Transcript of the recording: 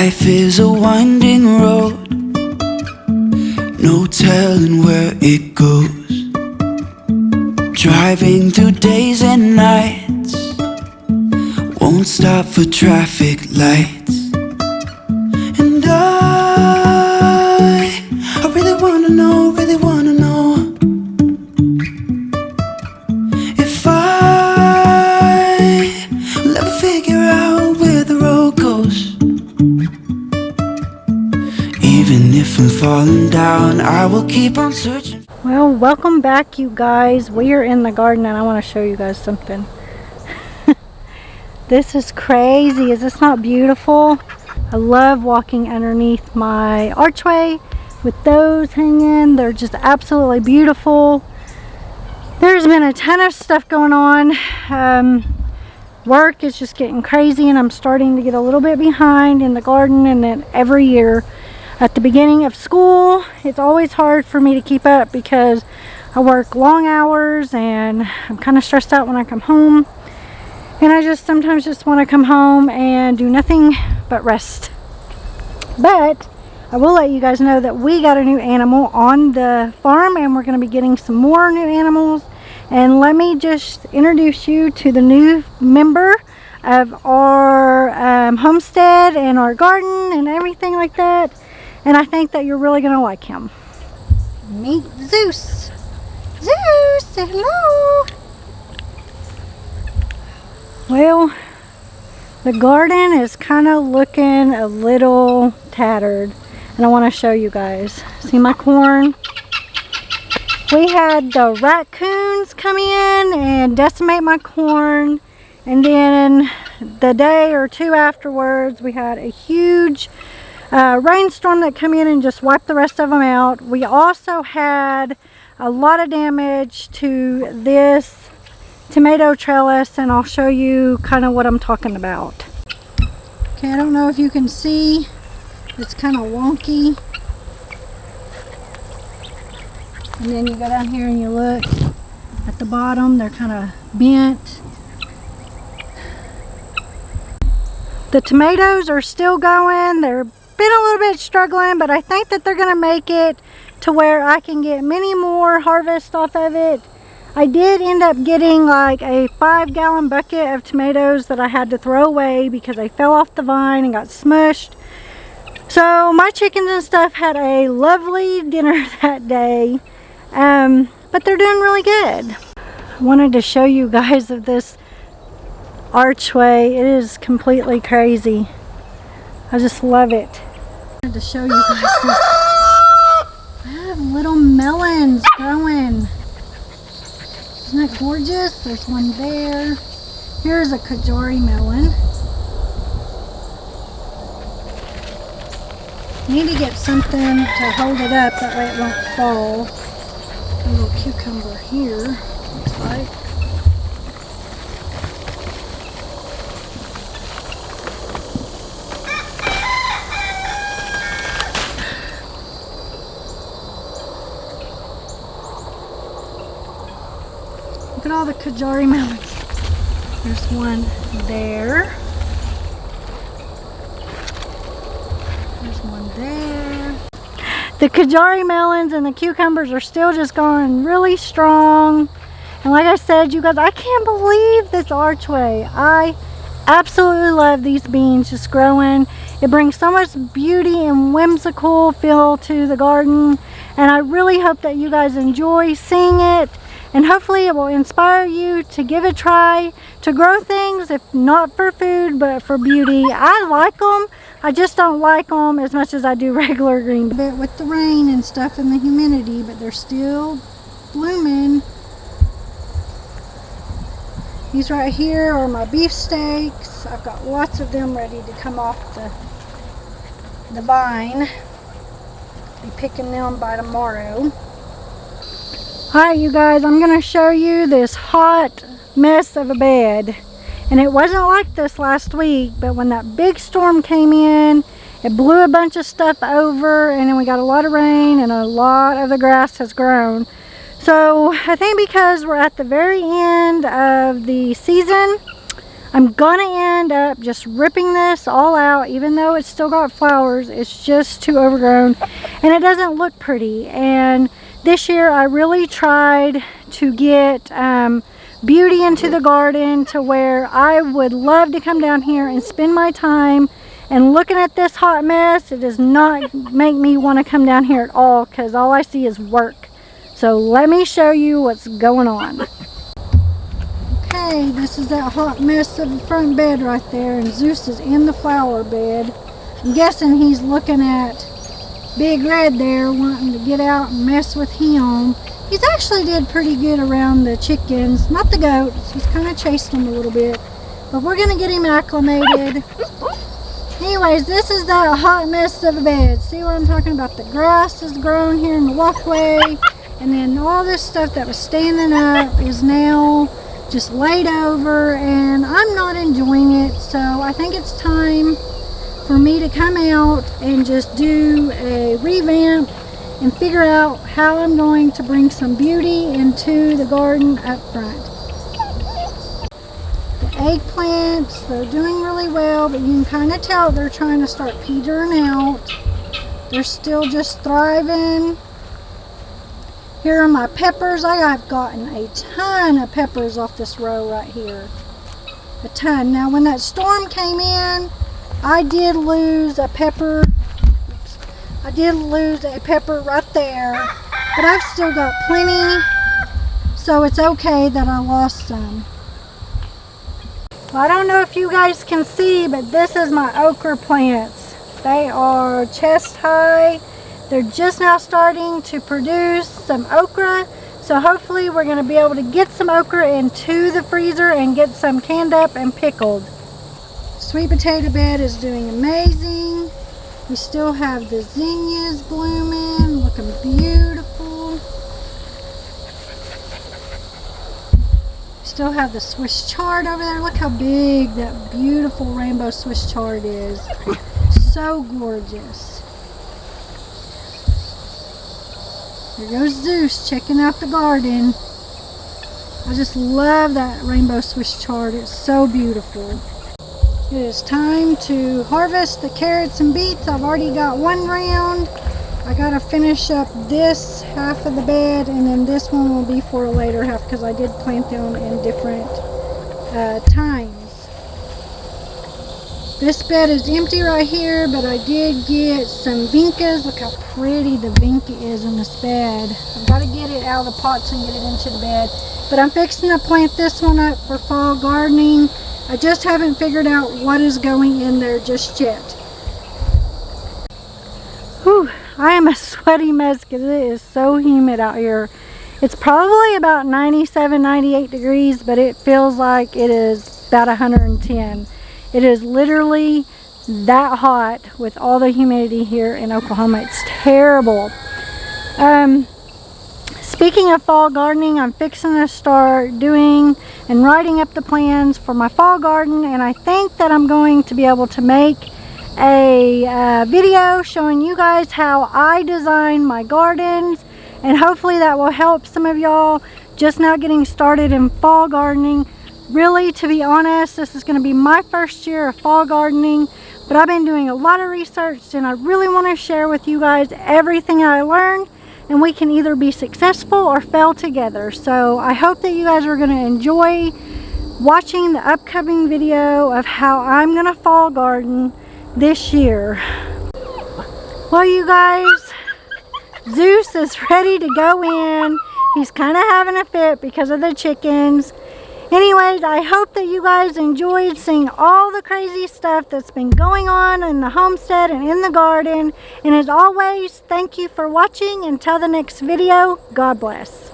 Life is a winding road, no telling where it goes. Driving through days and nights, won't stop for traffic lights. And I really wanna know, if I will ever figure out where the road goes. Even if I'm falling down, I will keep on searching. Well, welcome back, you guys. We are in the garden and I want to show you guys something. This is crazy. Is this not beautiful? I love walking underneath my archway with those hanging. They're just absolutely beautiful. There's been a ton of stuff going on. Work is just getting crazy and I'm starting to get a little bit behind in the garden. And then every year at the beginning of school, it's always hard for me to keep up because I work long hours and I'm kind of stressed out when I come home. And I just sometimes just want to come home and do nothing but rest. But I will let you guys know that we got a new animal on the farm and we're going to be getting some more new animals. And let me just introduce you to the new member of our homestead and our garden and everything like that. And I think that you're really going to like him. Meet Zeus. Zeus, say hello. Well, the garden is kind of looking a little tattered. And I want to show you guys. See my corn? We had the raccoons come in and decimate my corn. And then the day or two afterwards, we had a huge rainstorm that come in and just wiped the rest of them out. We also had a lot of damage to this tomato trellis, and I'll show you kind of what I'm talking about. Okay, I don't know if you can see, it's kind of wonky. And then you go down here and you look at the bottom, they're kind of bent. The tomatoes are still going. They're been a little bit struggling, but I think that they're going to make it to where I can get many more harvests off of it. I did end up getting like a 5-gallon bucket of tomatoes that I had to throw away because they fell off the vine and got smushed. So my chickens and stuff had a lovely dinner that day, but they're doing really good. I wanted to show you guys of this archway. It is completely crazy. I just love it. I wanted to show you guys this. I have little melons growing. Isn't that gorgeous? There's one there. Here's a kajari melon. Need to get something to hold it up, that way it won't fall. A little cucumber here, looks like. Look at all the kajari melons. There's one there. There's one there. The kajari melons and the cucumbers are still just going really strong. And like I said, you guys, I can't believe this archway. I absolutely love these beans just growing. It brings so much beauty and whimsical feel to the garden. And I really hope that you guys enjoy seeing it. And hopefully it will inspire you to give it a try, to grow things, if not for food, but for beauty. I like them. I just don't like them as much as I do regular green. But with the rain and stuff and the humidity, but they're still blooming. These right here are my beefsteaks. I've got lots of them ready to come off the vine. Be picking them by tomorrow. Alright, you guys, I'm going to show you this hot mess of a bed. And it wasn't like this last week, but when that big storm came in, it blew a bunch of stuff over, and then we got a lot of rain and a lot of the grass has grown. So I think because we're at the very end of the season, I'm gonna end up just ripping this all out, even though it's still got flowers. It's just too overgrown and it doesn't look pretty. And this year I really tried to get beauty into the garden to where I would love to come down here and spend my time. And looking at this hot mess, it does not make me want to come down here at all, because all I see is work. So let me show you what's going on. Okay, this is that hot mess of the front bed right there, and Zeus is in the flower bed. I'm guessing he's looking at Big Red there, wanting to get out and mess with him. He's actually did pretty good around the chickens, not the goats. He's kind of chased them a little bit, but we're going to get him acclimated. Anyways, this is that hot mess of a bed. See what I'm talking about? The grass has grown here in the walkway, and then all this stuff that was standing up is now just laid over, and I'm not enjoying it. So I think it's time for me to come out and just do a revamp and figure out how I'm going to bring some beauty into the garden up front. Eggplants, they're doing really well, but you can kind of tell they're trying to start petering out. They're still just thriving. Here are my peppers. I have gotten a ton of peppers off this row right here. A ton. Now when that storm came in, I did lose a pepper. Oops. I did lose a pepper right there, but I've still got plenty, so it's okay that I lost some. Well, I don't know if you guys can see, but this is my okra plants. They are chest high. They're just now starting to produce some okra. So hopefully we're going to be able to get some okra into the freezer and get some canned up and pickled. Sweet potato bed is doing amazing. We still have the zinnias blooming, looking beautiful. Still have the Swiss chard over there. Look how big that beautiful rainbow Swiss chard is. So gorgeous. There goes Zeus checking out the garden. I just love that rainbow Swiss chard. It's so beautiful. It is time to harvest the carrots and beets. I've already got one round. I gotta finish up this half of the bed, and then this one will be for a later half because I did plant them in different times. This bed is empty right here, but I did get some vincas. Look how pretty the vinca is in this bed. I've got to get it out of the pots and get it into the bed. But I'm fixing to plant this one up for fall gardening. I just haven't figured out what is going in there just yet. Whew. I am a sweaty mess because it is so humid out here. It's probably about 97, 98 degrees, but it feels like it is about 110. It is literally that hot with all the humidity here in Oklahoma. It's terrible. Speaking of fall gardening, I'm fixing to start doing and writing up the plans for my fall garden, and I think that I'm going to be able to make a video showing you guys how I design my gardens, and hopefully that will help some of y'all just now getting started in fall gardening. Really, to be honest, this is going to be my first year of fall gardening, but I've been doing a lot of research and I really want to share with you guys everything I learned, and we can either be successful or fail together. So I hope that you guys are going to enjoy watching the upcoming video of how I'm going to fall garden this year. Well, you guys, Zeus is ready to go in. He's kind of having a fit because of the chickens. Anyways, I hope that you guys enjoyed seeing all the crazy stuff that's been going on in the homestead and in the garden. And as always, thank you for watching. Until the next video, God bless.